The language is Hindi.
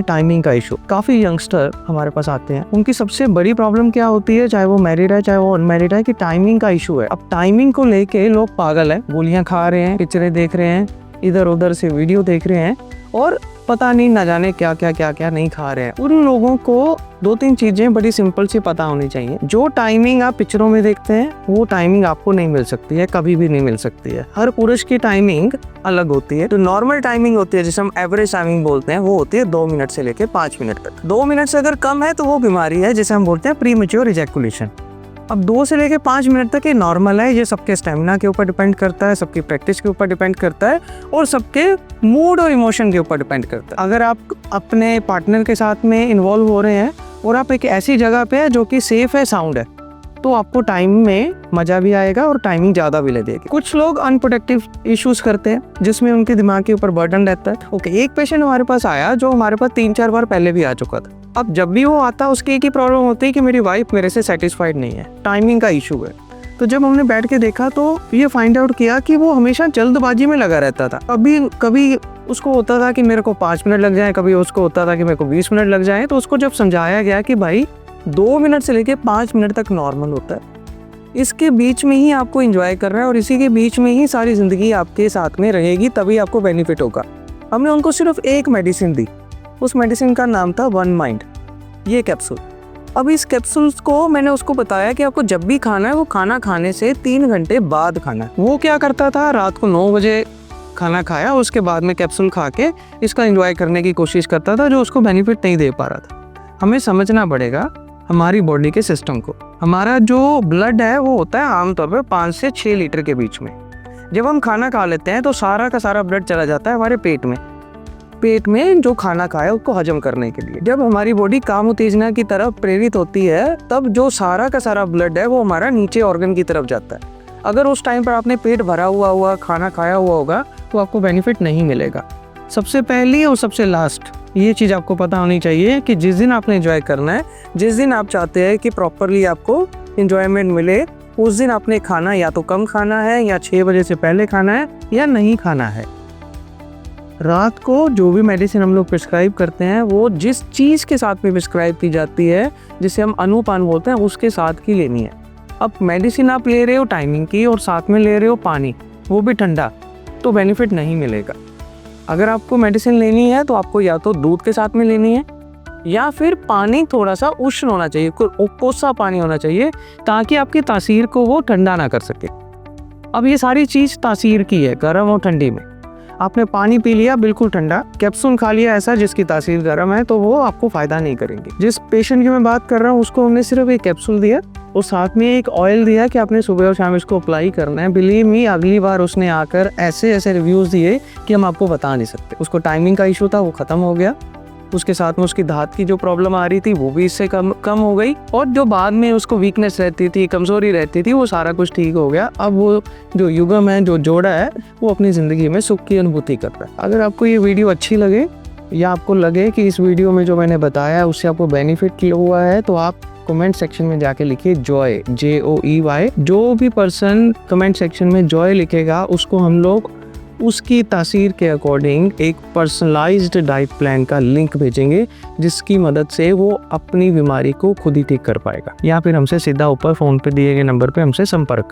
टाइमिंग का इशू। काफी यंगस्टर हमारे पास आते हैं, उनकी सबसे बड़ी प्रॉब्लम क्या होती है, चाहे वो मैरिड है चाहे वो अनमैरिड है, कि टाइमिंग का इशू है। अब टाइमिंग को लेके लोग पागल हैं, गोलियां खा रहे हैं, पिक्चरें देख रहे हैं, इधर उधर से वीडियो देख रहे हैं और पता नहीं न जाने क्या क्या नहीं खा रहे हैं। उन लोगों को 2-3 चीजें बड़ी सिंपल सी पता होनी चाहिए। जो टाइमिंग आप पिक्चरों में देखते हैं वो टाइमिंग आपको नहीं मिल सकती है, कभी भी नहीं मिल सकती है। हर पुरुष की टाइमिंग अलग होती है। तो नॉर्मल टाइमिंग होती है, जिसे हम एवरेज टाइमिंग बोलते हैं, वो होती है 2 मिनट से लेकर 5 मिनट तक। 2 मिनट से अगर कम है तो वो बीमारी है, जिसे हम बोलते हैं प्रीमेच्योर इजैकुलेशन। अब 2 से लेके 5 मिनट तक ये नॉर्मल है। ये सबके स्टेमिना के ऊपर डिपेंड करता है, सबकी प्रैक्टिस के ऊपर डिपेंड करता है और सबके मूड और इमोशन के ऊपर डिपेंड करता है। अगर आप अपने पार्टनर के साथ में इन्वॉल्व हो रहे हैं और आप एक ऐसी जगह पे है जो कि सेफ है, साउंड है, तो आपको टाइम में मजा भी आएगा और टाइमिंग ज़्यादा भी लगेगी। कुछ लोग अनप्रोडक्टिव इश्यूज करते हैं जिसमें उनके दिमाग के ऊपर बर्डन रहता है। ओके, एक पेशेंट हमारे पास आया जो हमारे पास 3-4 बार पहले भी आ चुका था। अब जब भी वो आता उसकी एक ही प्रॉब्लम होती है कि मेरी वाइफ मेरे से सेटिस्फाइड नहीं है, टाइमिंग का इशू है। तो जब हमने बैठ के देखा तो ये फाइंड आउट किया कि वो हमेशा जल्दबाजी में लगा रहता था। कभी उसको होता था कि मेरे को 5 मिनट लग जाए, कभी उसको होता था कि मेरे को 20 मिनट लग जाए। तो उसको जब समझाया गया कि भाई 2 मिनट से लेके 5 मिनट तक नॉर्मल होता है, इसके बीच में ही आपको एंजॉय करना है और इसी के बीच में ही सारी ज़िंदगी आपके साथ में रहेगी, तभी आपको बेनिफिट होगा। हमने उनको सिर्फ एक मेडिसिन दी, उस मेडिसिन का नाम था वन माइंड, ये कैप्सूल। अब इस कैप्सूल्स को मैंने उसको बताया कि आपको जब भी खाना है वो खाना खाने से 3 घंटे बाद खाना है। वो क्या करता था, रात को 9 बजे खाना खाया, उसके बाद में कैप्सूल खा के इसका एंजॉय करने की कोशिश करता था, जो उसको बेनिफिट नहीं दे पा रहा था। हमें समझना पड़ेगा हमारी बॉडी के सिस्टम को। हमारा जो ब्लड है वो होता है आमतौर पर 5 से 6 लीटर के बीच में। जब हम खाना खा लेते हैं तो सारा का सारा ब्लड चला जाता है हमारे पेट में जो खाना खाया उसको हजम करने के लिए। जब हमारी बॉडी काम उत्तेजना की तरफ प्रेरित होती है तब जो सारा का सारा ब्लड है वो हमारा नीचे ऑर्गन की तरफ जाता है। अगर उस टाइम पर आपने पेट भरा हुआ खाना खाया हुआ होगा तो आपको बेनिफिट नहीं मिलेगा। सबसे पहली और सबसे लास्ट ये चीज़ आपको पता होनी चाहिए कि जिस दिन आपने एंजॉय करना है, जिस दिन आप चाहते हैं कि प्रॉपरली आपको एंजॉयमेंट मिले, उस दिन आपने खाना या तो कम खाना है या 6 बजे से पहले खाना है या नहीं खाना है। रात को जो भी मेडिसिन हम लोग प्रिस्क्राइब करते हैं वो जिस चीज़ के साथ में प्रिस्क्राइब की जाती है, जिसे हम अनुपान बोलते हैं, उसके साथ की लेनी है। अब मेडिसिन आप ले रहे हो टाइमिंग की और साथ में ले रहे हो पानी, वो भी ठंडा, तो बेनिफिट नहीं मिलेगा। अगर आपको मेडिसिन लेनी है तो आपको या तो दूध के साथ में लेनी है या फिर पानी थोड़ा सा उष्ण होना चाहिए, कोसा पानी होना चाहिए, ताकि आपकी तासीर को वो ठंडा ना कर सके। अब ये सारी चीज़ तासीर की है, गर्म और ठंडी में। आपने पानी पी लिया बिल्कुल ठंडा, कैप्सूल खा लिया ऐसा जिसकी तासीर गर्म है, तो वो आपको फ़ायदा नहीं करेंगे। जिस पेशेंट की मैं बात कर रहा हूँ उसको हमने सिर्फ एक कैप्सूल दिया और साथ में एक ऑयल दिया कि आपने सुबह और शाम इसको अप्लाई करना है। बिलीव मी, अगली बार उसने आकर ऐसे रिव्यूज़ दिए कि हम आपको बता नहीं सकते। उसको टाइमिंग का इशू था, वो ख़त्म हो गया। उसके साथ में उसकी दांत की जो प्रॉब्लम आ रही थी वो भी इससे कम हो गई और जो बाद में उसको वीकनेस रहती थी, कमज़ोरी रहती थी, वो सारा कुछ ठीक हो गया। अब वो जो युगम है, जो जोड़ा है, वो अपनी ज़िंदगी में सुख की अनुभूति कर रहा है। अगर आपको ये वीडियो अच्छी लगे या आपको लगे कि इस वीडियो में जो मैंने बताया है उससे आपको बेनिफिट हुआ है, तो आप कमेंट सेक्शन में जाके लिखिए जॉय, JOEY। जो भी पर्सन कमेंट सेक्शन में जॉय लिखेगा उसको हम लोग उसकी तासीर के अकॉर्डिंग एक पर्सनलाइज्ड डाइट प्लान का लिंक भेजेंगे, जिसकी मदद से वो अपनी बीमारी को खुद ही ठीक कर पाएगा, या फिर हमसे सीधा ऊपर फ़ोन पे दिए गए नंबर पे हमसे संपर्क कर।